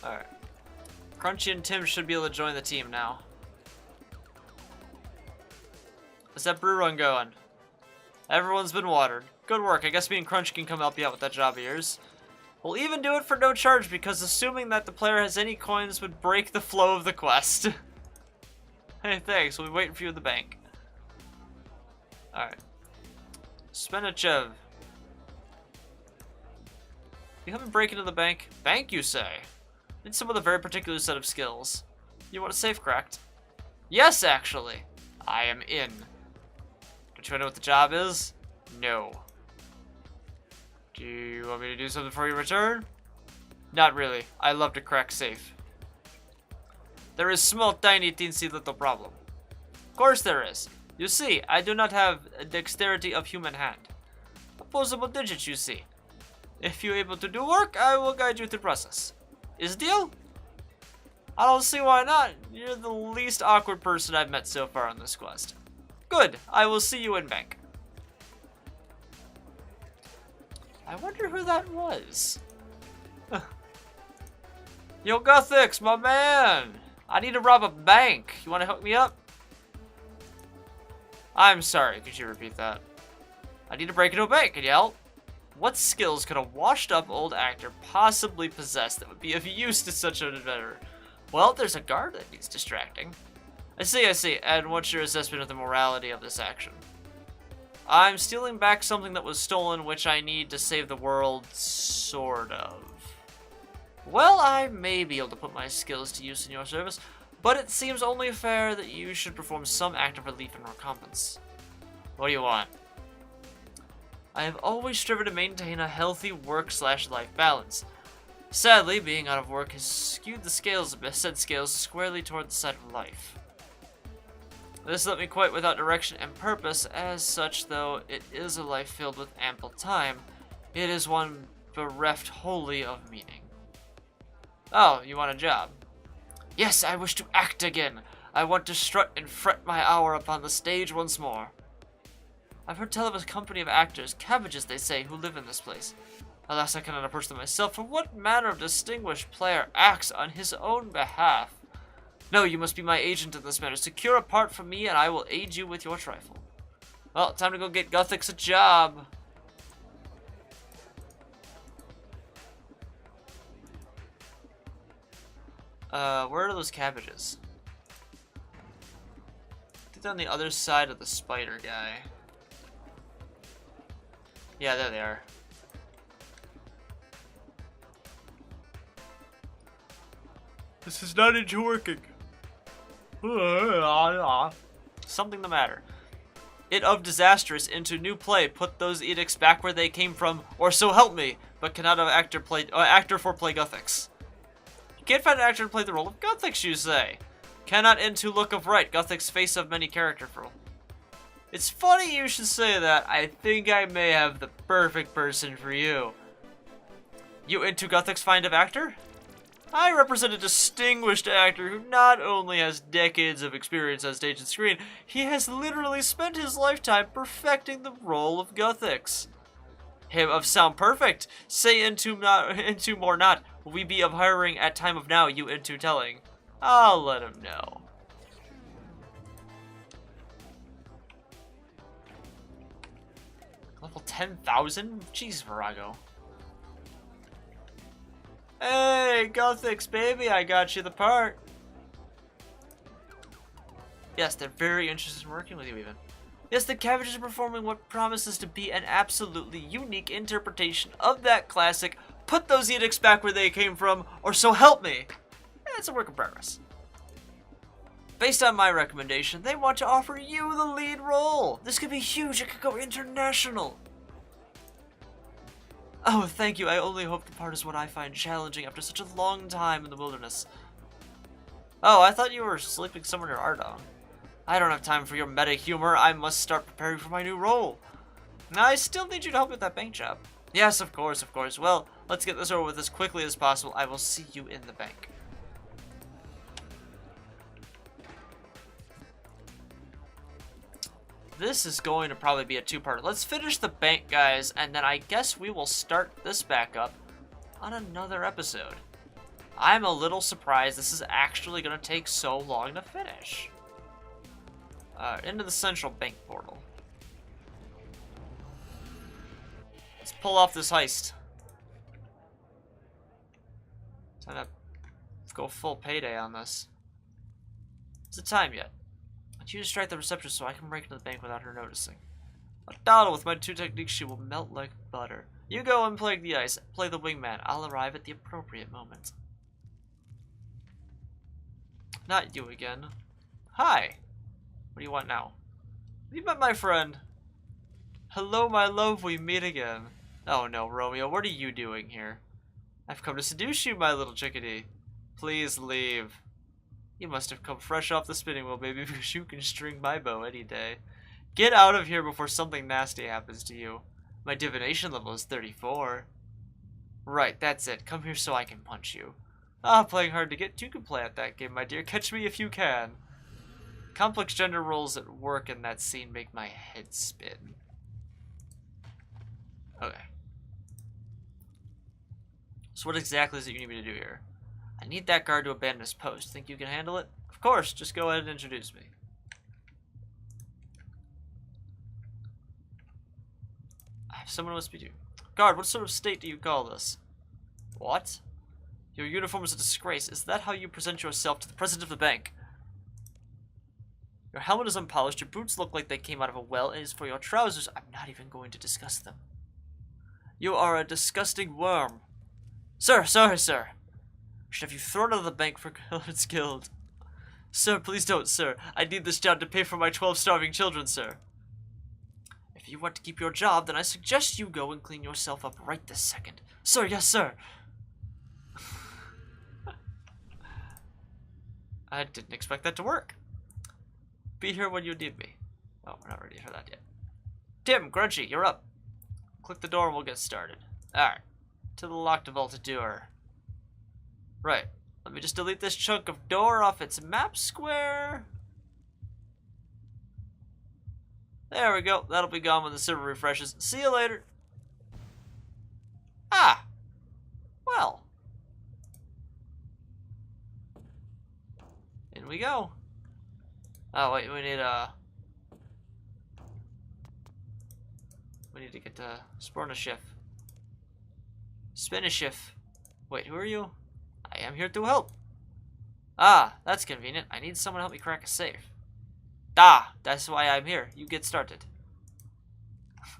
Alright. Crunchy and Tim should be able to join the team now. How's that brew run going? Everyone's been watered. Good work. I guess me and Crunch can come help you out with that job of yours. We'll even do it for no charge because assuming that the player has any coins would break the flow of the quest. Hey, thanks. We'll be waiting for you at the bank. Alright. Spenichev. You haven't break into the bank? Bank, you say? Need some with a very particular set of skills. You want a safe cracked? Yes, actually. I am in. Don't you know what the job is? No. Do you want me to do something for your return? Not really. I love to crack safe. There is small, tiny, teensy little problem. Of course there is. You see, I do not have a dexterity of human hand. Opposable digits, you see. If you're able to do work, I will guide you through the process. Is deal? I don't see why not. You're the least awkward person I've met so far on this quest. Good. I will see you in bank. I wonder who that was. Yo, Guthix, my man! I need to rob a bank. You want to hook me up? I'm sorry, could you repeat that? I need to break into a bank, can you help? What skills could a washed-up old actor possibly possess that would be of use to such an adventurer? Well, there's a guard that needs distracting. I see. And what's your assessment of the morality of this action? I'm stealing back something that was stolen, which I need to save the world, sort of. Well, I may be able to put my skills to use in your service, but it seems only fair that you should perform some act of relief and recompense. What do you want? I have always striven to maintain a healthy work/life balance. Sadly, being out of work has skewed the said scales squarely toward the side of life. This left me quite without direction and purpose. As such, though it is a life filled with ample time, it is one bereft wholly of meaning. Oh, you want a job? Yes, I wish to act again. I want to strut and fret my hour upon the stage once more. I've heard tell of a company of actors, cabbages they say, who live in this place. Alas, I cannot approach them myself, for what manner of distinguished player acts on his own behalf? No, you must be my agent in this matter. Secure a part from me, and I will aid you with your trifle. Well, time to go get Guthix a job. Where are those cabbages? I think they're on the other side of the spider guy. Yeah, there they are. This is not into working. Something the matter. It of disastrous into new play. Put those edicts back where they came from, or so help me. But cannot have actor for play Guthix. You can't find an actor to play the role of Guthix, you say? Cannot into look of right. Guthix face of many character for. It's funny you should say that. I think I may have the perfect person for you. You into Guthix find of actor? I represent a distinguished actor who not only has decades of experience on stage and screen, he has literally spent his lifetime perfecting the role of Guthix. Him of sound perfect, say into more not, will we be of hiring at time of now, you into telling. I'll let him know. Level 10,000? Jeez, Virago. Hey, Guthix, baby, I got you the part. Yes, they're very interested in working with you, even. Yes, the cabbages are performing what promises to be an absolutely unique interpretation of that classic, put those edicts back where they came from, or so help me. It's a work in progress. Based on my recommendation, they want to offer you the lead role. This could be huge, it could go international. Oh, thank you. I only hope the part is what I find challenging after such a long time in the wilderness. Oh, I thought you were sleeping somewhere near Ardong. I don't have time for your meta humor. I must start preparing for my new role. Now, I still need you to help with that bank job. Yes, of course, of course. Well, let's get this over with as quickly as possible. I will see you in the bank. This is going to probably be a two-part. Let's finish the bank, guys, and then I guess we will start this back up on another episode. I'm a little surprised this is actually going to take so long to finish. Into the central bank portal. Let's pull off this heist. Time to go full payday on this. Is it time yet? You distract the receptionist so I can break into the bank without her noticing. A dollar with my two techniques, she will melt like butter. You go and play the ice. Play the wingman. I'll arrive at the appropriate moment. Not you again. Hi. What do you want now? You met my friend. Hello, my love. We meet again. Oh no, Romeo. What are you doing here? I've come to seduce you, my little chickadee. Please leave. You must have come fresh off the spinning wheel, baby, because you can string my bow any day. Get out of here before something nasty happens to you. My divination level is 34. Right, that's it. Come here so I can punch you. Ah, playing hard to get. You can play at that game, my dear. Catch me if you can. Complex gender roles at work in that scene make my head spin. Okay. So what exactly is it you need me to do here? I need that guard to abandon his post. Think you can handle it? Of course, just go ahead and introduce me. I have someone who must be due. Guard, what sort of state do you call this? What? Your uniform is a disgrace. Is that how you present yourself to the president of the bank? Your helmet is unpolished, your boots look like they came out of a well, and as for your trousers, I'm not even going to discuss them. You are a disgusting worm. Sir, sorry, sir. Should have you thrown out of the bank for Guillard's Guild. Sir, please don't, sir. I need this job to pay for my 12 starving children, sir. If you want to keep your job, then I suggest you go and clean yourself up right this second. Sir, yes, sir. I didn't expect that to work. Be here when you need me. Oh, we're not ready for that yet. Tim, Grunchy, you're up. Click the door and we'll get started. Alright. To the locked vaulted door. Right. Let me just delete this chunk of door off its map square. There we go. That'll be gone when the server refreshes. See you later. Ah. Well. In we go. Oh, wait. We need to get to Spornishift. Spinishift. Wait, who are you? I am here to help. Ah, that's convenient. I need someone to help me crack a safe. Ah, that's why I'm here. You get started.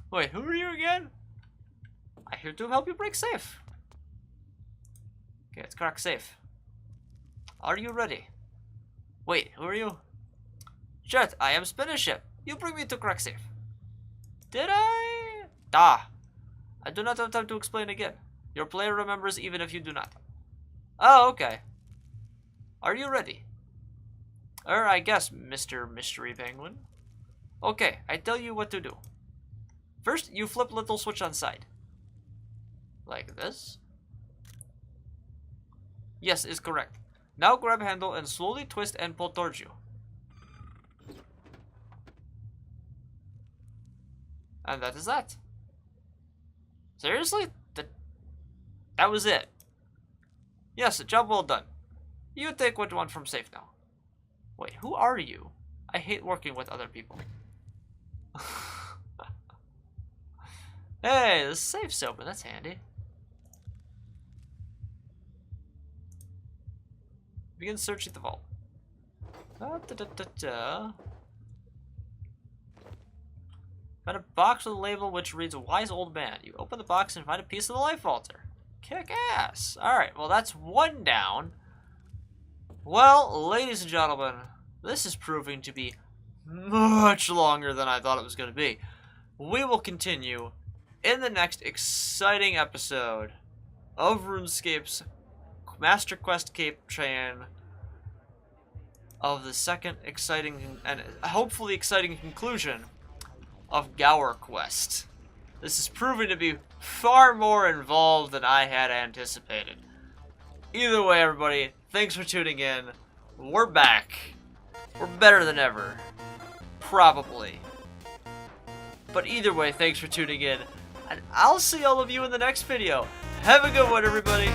Wait, who are you again? I'm here to help you break safe. Okay, let's crack safe. Are you ready? Wait, who are you? Jet, I am Spinishift. You bring me to crack safe. Did I? Ah, I do not have time to explain again. Your player remembers even if you do not. Oh, okay. Are you ready? I guess, Mr. Mystery Penguin. Okay, I tell you what to do. First, you flip little switch on side. Like this? Yes, is correct. Now grab handle and slowly twist and pull towards you. And that is that. Seriously? That was it. Yes, job well done. You take what you want from safe now. Wait, who are you? I hate working with other people. Hey, the safe's open. That's handy. Begin searching the vault. Find a box with a label which reads Wise Old Man. You open the box and find a piece of the life altar. Kick ass. Alright, well that's one down. Well, ladies and gentlemen, this is proving to be much longer than I thought it was going to be. We will continue in the next exciting episode of RuneScape's Master Quest Cape Chain of the second exciting and hopefully exciting conclusion of Gower Quest. This is proving to be far more involved than I had anticipated. Either way, everybody, thanks for tuning in. We're back. We're better than ever. Probably. But either way, thanks for tuning in. And I'll see all of you in the next video. Have a good one, everybody.